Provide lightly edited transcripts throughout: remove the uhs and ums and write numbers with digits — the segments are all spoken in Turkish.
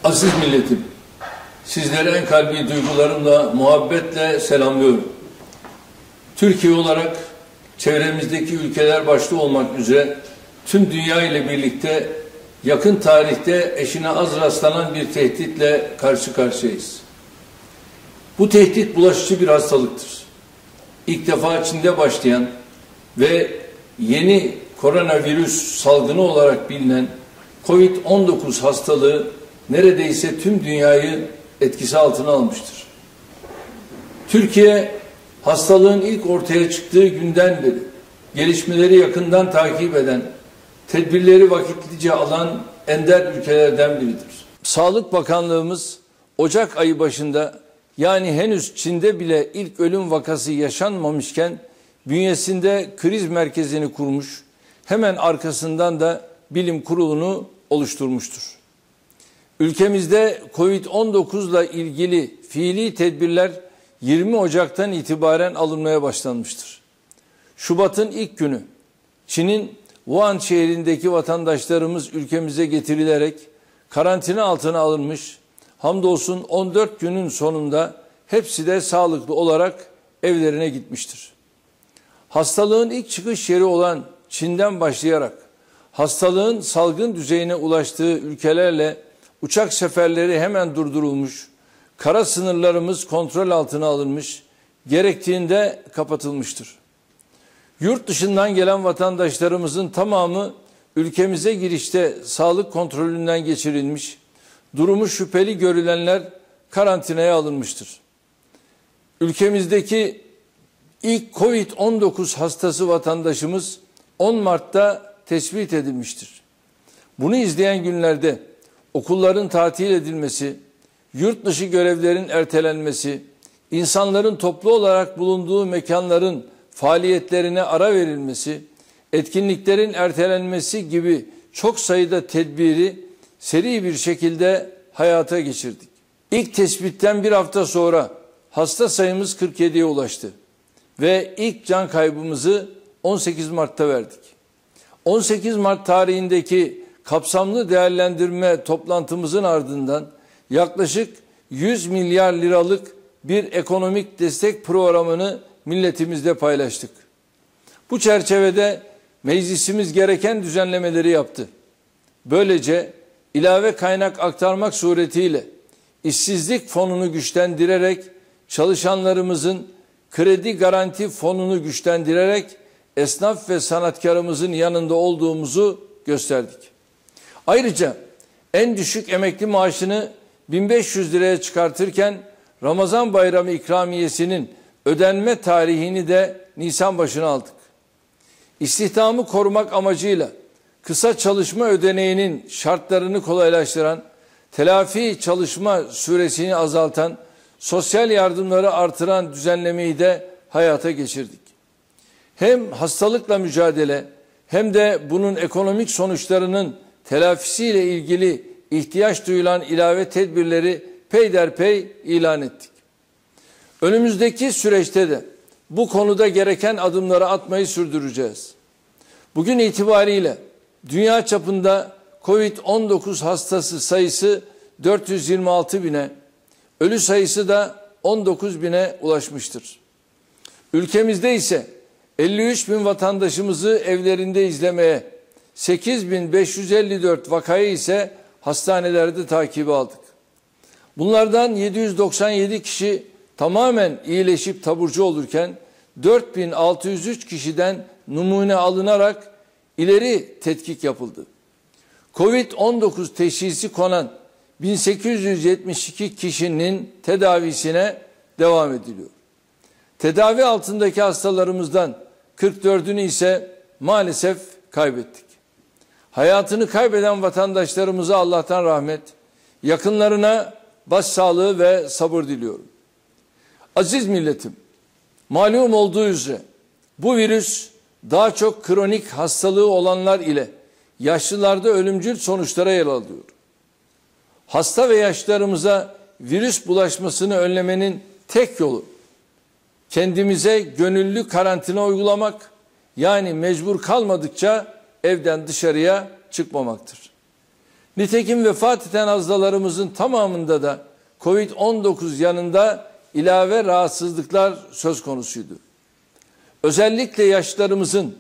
Aziz milletim, sizleri en kalbi duygularımla, muhabbetle selamlıyorum. Türkiye olarak çevremizdeki ülkeler başta olmak üzere tüm dünya ile birlikte yakın tarihte eşine az rastlanan bir tehditle karşı karşıyayız. Bu tehdit bulaşıcı bir hastalıktır. İlk defa Çin'de başlayan ve yeni koronavirüs salgını olarak bilinen COVID-19 hastalığı neredeyse tüm dünyayı etkisi altına almıştır. Türkiye, hastalığın ilk ortaya çıktığı günden beri gelişmeleri yakından takip eden, tedbirleri vakitlice alan ender ülkelerden biridir. Sağlık Bakanlığımız Ocak ayı başında, yani henüz Çin'de bile ilk ölüm vakası yaşanmamışken bünyesinde kriz merkezini kurmuş, hemen arkasından da bilim kurulunu oluşturmuştur. Ülkemizde COVID-19 ile ilgili fiili tedbirler 20 Ocak'tan itibaren alınmaya başlanmıştır. Şubat'ın ilk günü Çin'in Wuhan şehrindeki vatandaşlarımız ülkemize getirilerek karantina altına alınmış, hamdolsun 14 günün sonunda hepsi de sağlıklı olarak evlerine gitmiştir. Hastalığın ilk çıkış yeri olan Çin'den başlayarak hastalığın salgın düzeyine ulaştığı ülkelerle uçak seferleri hemen durdurulmuş, kara sınırlarımız kontrol altına alınmış, gerektiğinde kapatılmıştır. Yurt dışından gelen vatandaşlarımızın tamamı ülkemize girişte sağlık kontrolünden geçirilmiş, durumu şüpheli görülenler karantinaya alınmıştır. Ülkemizdeki ilk COVID-19 hastası vatandaşımız 10 Mart'ta tespit edilmiştir. Bunu izleyen günlerde okulların tatil edilmesi, yurt dışı görevlerin ertelenmesi, insanların toplu olarak bulunduğu mekanların faaliyetlerine ara verilmesi, etkinliklerin ertelenmesi gibi çok sayıda tedbiri seri bir şekilde hayata geçirdik. İlk tespitten bir hafta sonra hasta sayımız 47'ye ulaştı ve ilk can kaybımızı 18 Mart'ta verdik. 18 Mart tarihindeki kapsamlı değerlendirme toplantımızın ardından yaklaşık 100 milyar liralık bir ekonomik destek programını milletimizle paylaştık. Bu çerçevede meclisimiz gereken düzenlemeleri yaptı. Böylece ilave kaynak aktarmak suretiyle işsizlik fonunu güçlendirerek, çalışanlarımızın kredi garanti fonunu güçlendirerek esnaf ve sanatkarımızın yanında olduğumuzu gösterdik. Ayrıca en düşük emekli maaşını 1500 liraya çıkartırken Ramazan Bayramı ikramiyesinin ödenme tarihini de Nisan başına aldık. İstihdamı korumak amacıyla kısa çalışma ödeneğinin şartlarını kolaylaştıran, telafi çalışma süresini azaltan, sosyal yardımları artıran düzenlemeyi de hayata geçirdik. Hem hastalıkla mücadele hem de bunun ekonomik sonuçlarının telafisiyle ilgili ihtiyaç duyulan ilave tedbirleri peyderpey ilan ettik. Önümüzdeki süreçte de bu konuda gereken adımları atmayı sürdüreceğiz. Bugün itibariyle dünya çapında COVID-19 hastası sayısı 426 bine, ölü sayısı da 19 bine ulaşmıştır. Ülkemizde ise 53 bin vatandaşımızı evlerinde izlemeye, 8.554 vakayı ise hastanelerde takibe aldık. Bunlardan 797 kişi tamamen iyileşip taburcu olurken 4.603 kişiden numune alınarak ileri tetkik yapıldı. COVID-19 teşhisi konan 1872 kişinin tedavisine devam ediliyor. Tedavi altındaki hastalarımızdan 44'ünü ise maalesef kaybettik. Hayatını kaybeden vatandaşlarımıza Allah'tan rahmet, yakınlarına başsağlığı ve sabır diliyorum. Aziz milletim, malum olduğu üzere bu virüs daha çok kronik hastalığı olanlar ile yaşlılarda ölümcül sonuçlara yol alıyor. Hasta ve yaşlılarımıza virüs bulaşmasını önlemenin tek yolu kendimize gönüllü karantina uygulamak, yani mecbur kalmadıkça evden dışarıya çıkmamaktır. Nitekim vefat eden hastalarımızın tamamında da Covid-19 yanında ilave rahatsızlıklar söz konusuydu. Özellikle yaşlılarımızın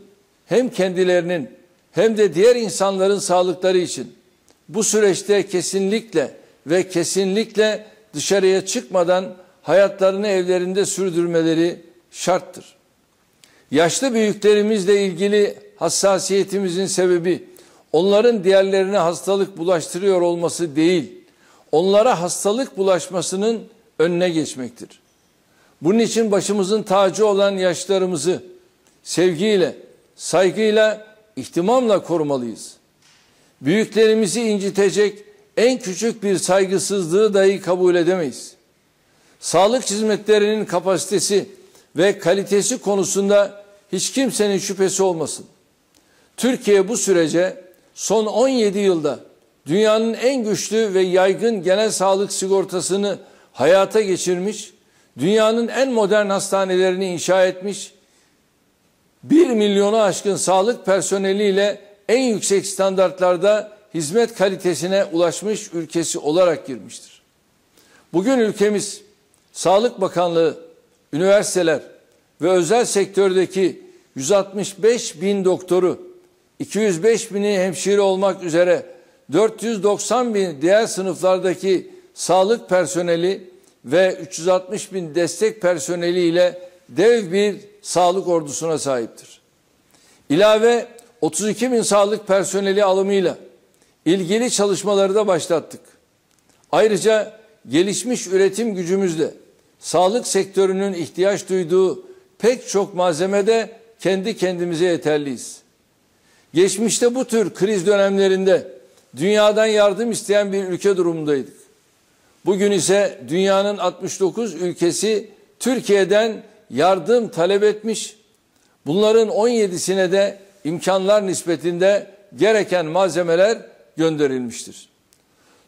hem kendilerinin hem de diğer insanların sağlıkları için bu süreçte kesinlikle dışarıya çıkmadan hayatlarını evlerinde sürdürmeleri şarttır. Yaşlı büyüklerimizle ilgili hassasiyetimizin sebebi onların diğerlerine hastalık bulaştırıyor olması değil, onlara hastalık bulaşmasının önüne geçmektir. Bunun için başımızın tacı olan yaşlılarımızı sevgiyle, saygıyla, ihtimamla korumalıyız. Büyüklerimizi incitecek en küçük bir saygısızlığı dahi kabul edemeyiz. Sağlık hizmetlerinin kapasitesi ve kalitesi konusunda hiç kimsenin şüphesi olmasın. Türkiye bu sürece son 17 yılda dünyanın en güçlü ve yaygın genel sağlık sigortasını hayata geçirmiş, dünyanın en modern hastanelerini inşa etmiş, 1 milyonu aşkın sağlık personeliyle en yüksek standartlarda hizmet kalitesine ulaşmış ülkesi olarak girmiştir. Bugün ülkemiz Sağlık Bakanlığı, üniversiteler ve özel sektördeki 165 bin doktoru, 205 bini hemşire olmak üzere 490 bin diğer sınıflardaki sağlık personeli ve 360 bin destek personeli ile dev bir sağlık ordusuna sahiptir. İlave 32 bin sağlık personeli alımıyla ilgili çalışmaları da başlattık. Ayrıca gelişmiş üretim gücümüzle sağlık sektörünün ihtiyaç duyduğu pek çok malzemede kendi kendimize yeterliyiz. Geçmişte bu tür kriz dönemlerinde dünyadan yardım isteyen bir ülke durumundaydık. Bugün ise dünyanın 69 ülkesi Türkiye'den yardım talep etmiş. Bunların 17'sine de imkanlar nispetinde gereken malzemeler gönderilmiştir.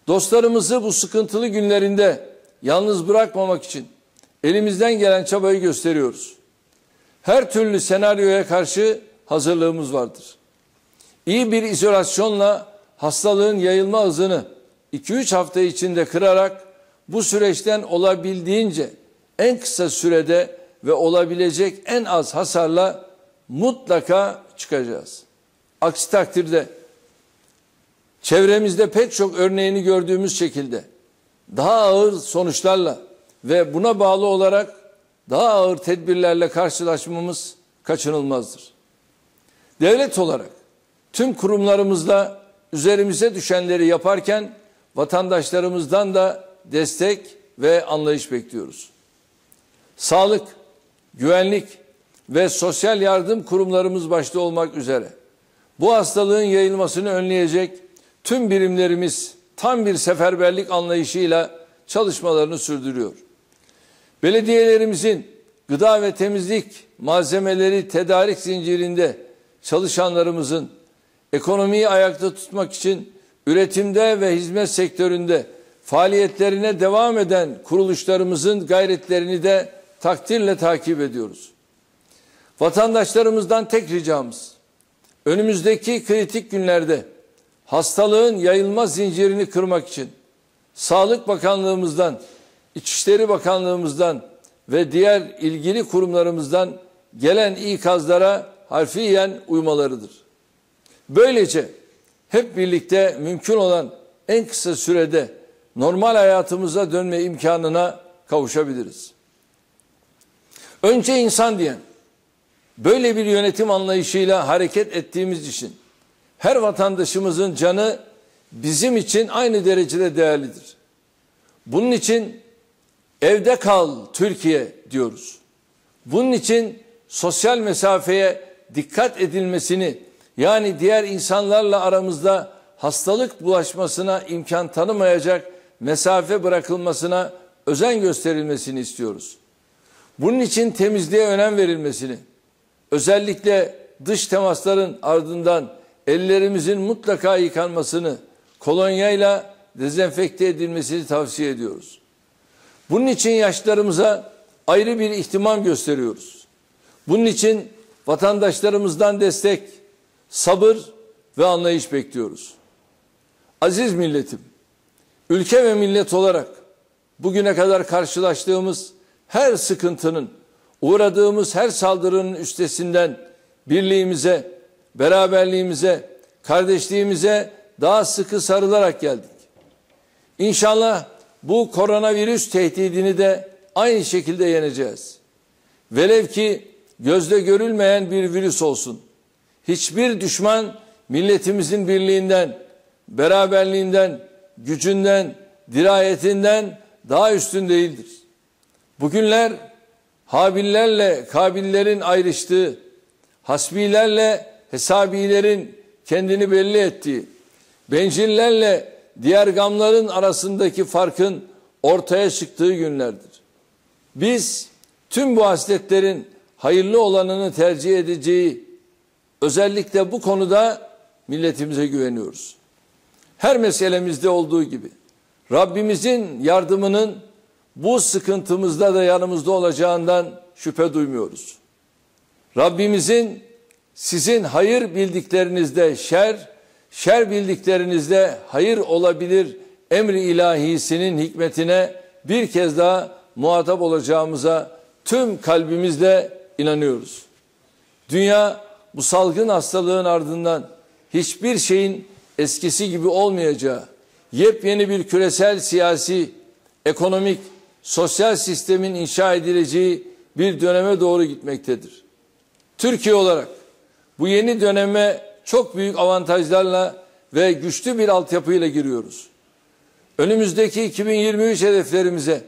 Dostlarımızı bu sıkıntılı günlerinde yalnız bırakmamak için elimizden gelen çabayı gösteriyoruz. Her türlü senaryoya karşı hazırlığımız vardır. İyi bir izolasyonla hastalığın yayılma hızını 2-3 hafta içinde kırarak bu süreçten olabildiğince en kısa sürede ve olabilecek en az hasarla mutlaka çıkacağız. Aksi takdirde çevremizde pek çok örneğini gördüğümüz şekilde daha ağır sonuçlarla ve buna bağlı olarak daha ağır tedbirlerle karşılaşmamız kaçınılmazdır. Devlet olarak tüm kurumlarımızla üzerimize düşenleri yaparken vatandaşlarımızdan da destek ve anlayış bekliyoruz. Sağlık, güvenlik ve sosyal yardım kurumlarımız başta olmak üzere bu hastalığın yayılmasını önleyecek tüm birimlerimiz tam bir seferberlik anlayışıyla çalışmalarını sürdürüyor. Belediyelerimizin gıda ve temizlik malzemeleri tedarik zincirinde çalışanlarımızın ekonomiyi ayakta tutmak için üretimde ve hizmet sektöründe faaliyetlerine devam eden kuruluşlarımızın gayretlerini de takdirle takip ediyoruz. Vatandaşlarımızdan tek ricamız, önümüzdeki kritik günlerde hastalığın yayılma zincirini kırmak için Sağlık Bakanlığımızdan, İçişleri Bakanlığımızdan ve diğer ilgili kurumlarımızdan gelen ikazlara harfiyen uymalarıdır. Böylece hep birlikte mümkün olan en kısa sürede normal hayatımıza dönme imkanına kavuşabiliriz. Önce insan diyen, böyle bir yönetim anlayışıyla hareket ettiğimiz için her vatandaşımızın canı bizim için aynı derecede değerlidir. Bunun için evde kal Türkiye diyoruz. Bunun için sosyal mesafeye dikkat edilmesini, yani diğer insanlarla aramızda hastalık bulaşmasına imkan tanımayacak mesafe bırakılmasına özen gösterilmesini istiyoruz. Bunun için temizliğe önem verilmesini, özellikle dış temasların ardından ellerimizin mutlaka yıkanmasını, kolonyayla dezenfekte edilmesini tavsiye ediyoruz. Bunun için yaşlılarımıza ayrı bir ihtimam gösteriyoruz. Bunun için vatandaşlarımızdan destek, sabır ve anlayış bekliyoruz. Aziz milletim, ülke ve millet olarak bugüne kadar karşılaştığımız her sıkıntının, uğradığımız her saldırının üstesinden birliğimize, beraberliğimize, kardeşliğimize daha sıkı sarılarak geldik. İnşallah bu koronavirüs tehdidini de aynı şekilde yeneceğiz. Velev ki gözle görülmeyen bir virüs olsun. Hiçbir düşman milletimizin birliğinden, beraberliğinden, gücünden, dirayetinden daha üstün değildir. Bugünler Habillerle Kabillerin ayrıştığı, hasbilerle hesabilerin kendini belli ettiği, bencillerle diğer gamların arasındaki farkın ortaya çıktığı günlerdir. Biz tüm bu hasletlerin hayırlı olanını tercih edeceği, özellikle bu konuda milletimize güveniyoruz. Her meselemizde olduğu gibi Rabbimizin yardımının bu sıkıntımızda da yanımızda olacağından şüphe duymuyoruz. Rabbimizin sizin hayır bildiklerinizde şer, şer bildiklerinizde hayır olabilir emri ilahisinin hikmetine bir kez daha muhatap olacağımıza tüm kalbimizle inanıyoruz. Dünya bu salgın hastalığın ardından hiçbir şeyin eskisi gibi olmayacağı, yepyeni bir küresel siyasi, ekonomik, sosyal sistemin inşa edileceği bir döneme doğru gitmektedir. Türkiye olarak bu yeni döneme çok büyük avantajlarla ve güçlü bir altyapıyla giriyoruz. Önümüzdeki 2023 hedeflerimize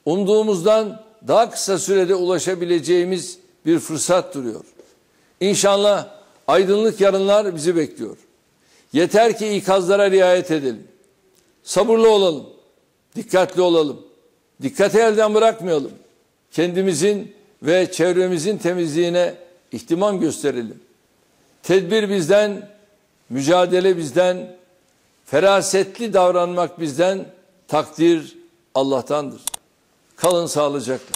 umduğumuzdan daha kısa sürede ulaşabileceğimiz bir fırsat duruyor. İnşallah aydınlık yarınlar bizi bekliyor. Yeter ki ikazlara riayet edelim. Sabırlı olalım, dikkatli olalım. Dikkati elden bırakmayalım. Kendimizin ve çevremizin temizliğine ihtimam gösterelim. Tedbir bizden, mücadele bizden, ferasetli davranmak bizden, takdir Allah'tandır. Kalın sağlıcakla.